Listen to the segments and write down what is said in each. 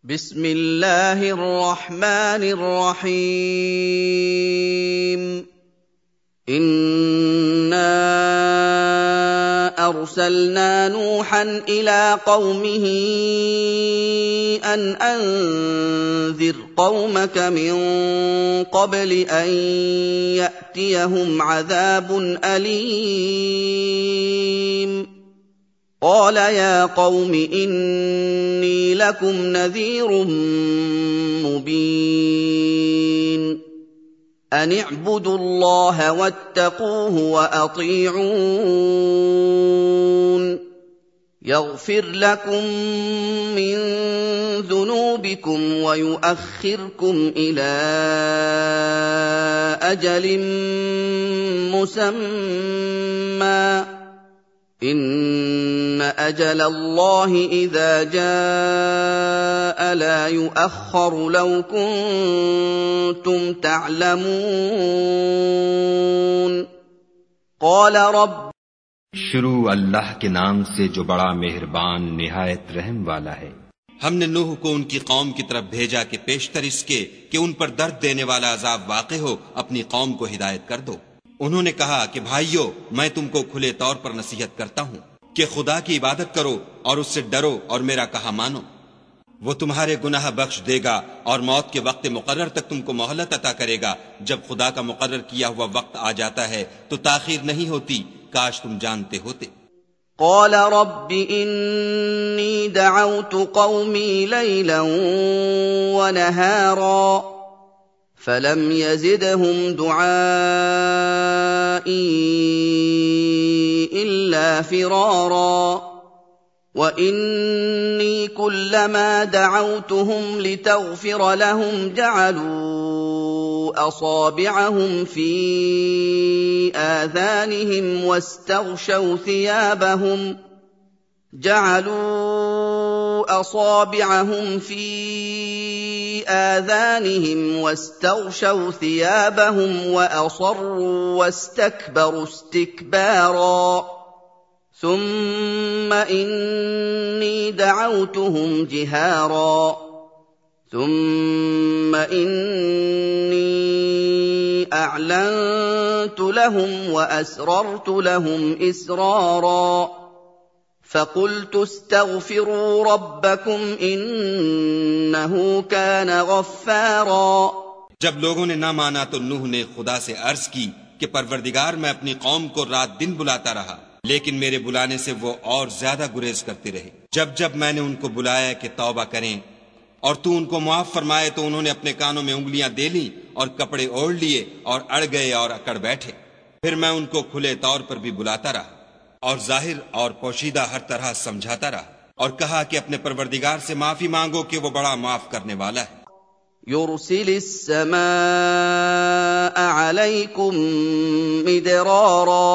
बिस्मिल्लाहिर रहमानिर रहीम। इन्ना अरसलना नूहन इला कौमिही अन अंज़िर कौमक मिन क़ब्ल अन यअतियहुम अज़ाबुन अलीम। قال يا قوم إني لكم نذير مبين أن اعبدوا الله واتقوه وأطيعون يغفر لكم من ذنوبكم ويؤخركم إلى أجل مسمى إن أجل الله إذا جاء لا يؤخر لو كنتم تعلمون قال رب शुरू अल्लाह के नाम से जो बड़ा मेहरबान निहायत रहम वाला है। हमने नूह को उनकी कौम की तरफ भेजा कि पेशतर इसके कि उन पर दर्द देने वाला अजाब वाक़े हो अपनी कौम को हिदायत कर दो। उन्होंने कहा कि भाइयों, मैं तुमको खुले तौर पर नसीहत करता हूँ कि खुदा की इबादत करो और उससे डरो और मेरा कहा मानो। वो तुम्हारे गुनाह बख्श देगा और मौत के वक्त मुकर्रर तक तुमको मोहलत अता करेगा। जब खुदा का मुकर्रर किया हुआ वक्त आ जाता है तो ताखीर नहीं होती, काश तुम जानते होते। قال رب إني دعوت قومي ليلا ونهارا فلم يزدهم دعائي إلا فرارا وإني كلما دعوتهم لتغفر لهم جعلوا أصابعهم في آذانهم واستغشوا ثيابهم وأصروا واستكبروا استكبارا ثم إني دعوتهم جهارا ثم إني أعلنت لهم وأسررت لهم إسرارا فقلت استغفروا ربكم إنه كان غفارا। जब लोगों ने ना माना तो नूह ने खुदा से अर्ज की कि परवरदिगार, मैं अपनी कौम को रात दिन बुलाता रहा, लेकिन मेरे बुलाने से वो और ज्यादा गुरेज करते रहे। जब जब मैंने उनको बुलाया कि तौबा करें और तू उनको मुआफ फरमाए तो उन्होंने अपने कानों में उंगलियां दे ली और कपड़े ओढ़ लिए और अड़ गए और अकड़ बैठे। फिर मैं उनको खुले तौर पर भी बुलाता रहा और जाहिर और पोशीदा हर तरह समझाता रहा और कहा कि अपने परवरदिगार से माफी मांगो कि वो बड़ा माफ करने वाला है। युरसिलिस समाअ अलैकुम मिदरारा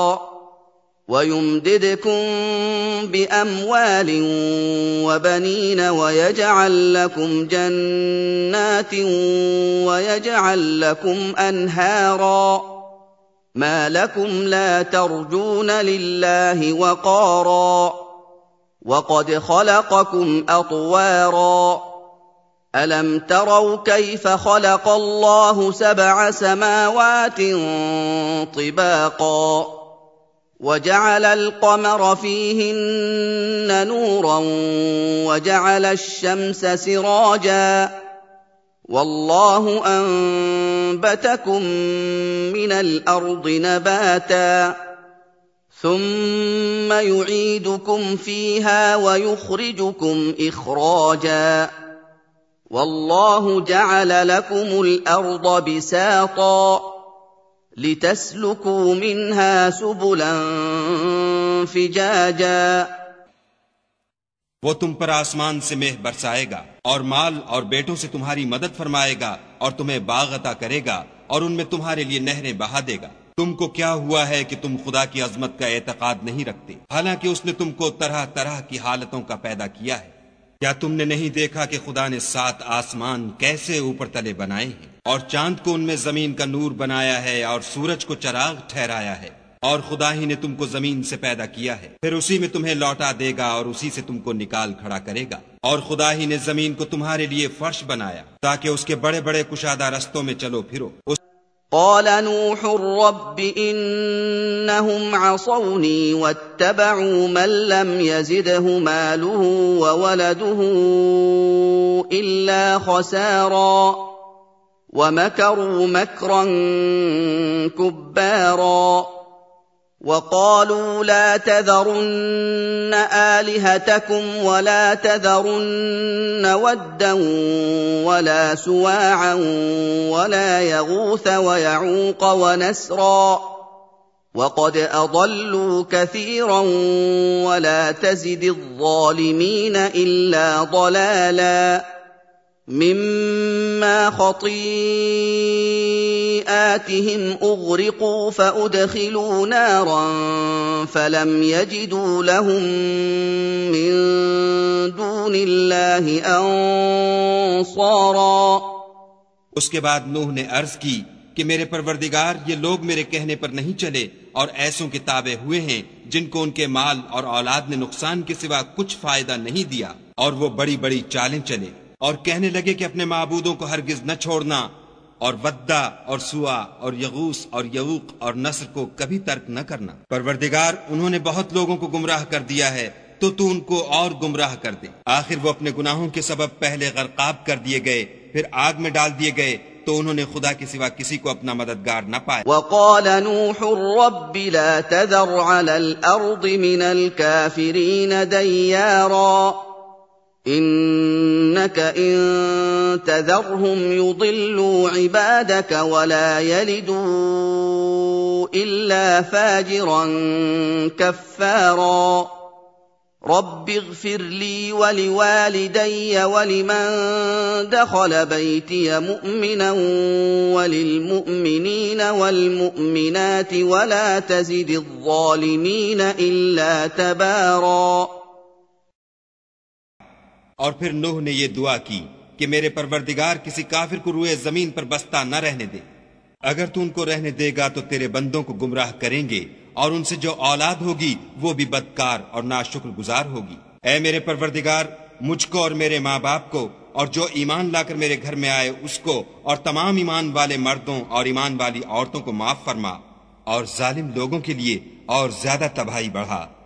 वयुमदिदकुम बिअमवालिन वबनीन वयजअल लकुम जन्नातिन वयजअल लकुम अनहारा ما لكم لا ترجون لله وقارا وقد خلقكم أطوارا ألم تروا كيف خلق الله 7 سماوات طباقا وجعل القمر فيهن نورا وجعل الشمس سراجا والله أنبتكم من الأرض نباتا ثم يعيدكم فيها ويخرجكم إخراجا والله جعل لكم الأرض بساطا لتسلكوا منها سبلا فجاجا। वो तुम पर आसमान से मेह बरसाएगा और माल और बेटों से तुम्हारी मदद फरमाएगा और तुम्हें बाग अता करेगा और उनमें तुम्हारे लिए नहरें बहा देगा। तुमको क्या हुआ है कि तुम खुदा की अजमत का एतकाद नहीं रखते, हालांकि उसने तुमको तरह तरह की हालतों का पैदा किया है। क्या तुमने नहीं देखा कि खुदा ने 7 आसमान कैसे ऊपर तले बनाए हैं और चांद को उनमें जमीन का नूर बनाया है और सूरज को चराग ठहराया है और खुदा ही ने तुमको जमीन से पैदा किया है, फिर उसी में तुम्हें लौटा देगा और उसी से तुमको निकाल खड़ा करेगा। और खुदा ही ने जमीन को तुम्हारे लिए फर्श बनाया ताकि उसके बड़े बड़े कुशादा रस्तों में चलो फिरो। قال نوح رب إنهم عصوني واتبعوا من لم يزده ماله وولده إلا خسارا ومكروا مكرا كبارا وقالوا لا تذرن آلهتكم ولا تذرن ودا ولا سواعا ولا يغوث ويعوق ونسرا وقد أضلوا كثيرا ولا تزد الظالمين إلا ضلالا مما خطيئاتهم أغرقوا فأدخلوا نارا فلم يجدوا لهم من دون الله أنصارا। उसके बाद नूह ने अर्ज की कि मेरे परवरदिगार, ये लोग मेरे कहने पर नहीं चले और ऐसों के ताबे हुए हैं जिनको उनके माल और औलाद ने नुकसान के सिवा कुछ फायदा नहीं दिया, और वो बड़ी बड़ी चालें चले और कहने लगे कि अपने माबूदों को हरगिज न छोड़ना, और वद्दा और सुआ और यगूस और यऊक और नस्र को कभी तर्क न करना। परवरदिगार, उन्होंने बहुत लोगों को गुमराह कर दिया है, तो तू उनको और गुमराह कर दे। आखिर वो अपने गुनाहों के सबब पहले गर्काब कर दिए गए, फिर आग में डाल दिए गए, तो उन्होंने खुदा के सिवा किसी को अपना मददगार न पाया। वक़ाल नूह रब्बि ला तज़र अलल अर्दि मिनल काफ़िरीन दय्यारा إنك إن تذرهم يضلوا عبادك ولا يلدوا إلا فاجرا كفارا رب اغفر لي ولوالدي ولمن دخل بيتي مؤمنا وللمؤمنين والمؤمنات ولا تزد الظالمين إلا تبارا। और फिर नूह ने ये दुआ की कि मेरे परवरदिगार, किसी काफिर को रुए जमीन पर बसता न रहने दे। अगर तू उनको रहने देगा तो तेरे बंदों को गुमराह करेंगे, और उनसे जो औलाद होगी वो भी बदकार और नाशुक्रगुजार होगी। ऐ मेरे परवरदिगार, मुझको और मेरे माँ बाप को और जो ईमान लाकर मेरे घर में आए उसको और तमाम ईमान वाले मर्दों और ईमान वाली औरतों को माफ फरमा, और जालिम लोगों के लिए और ज्यादा तबाही बढ़ा।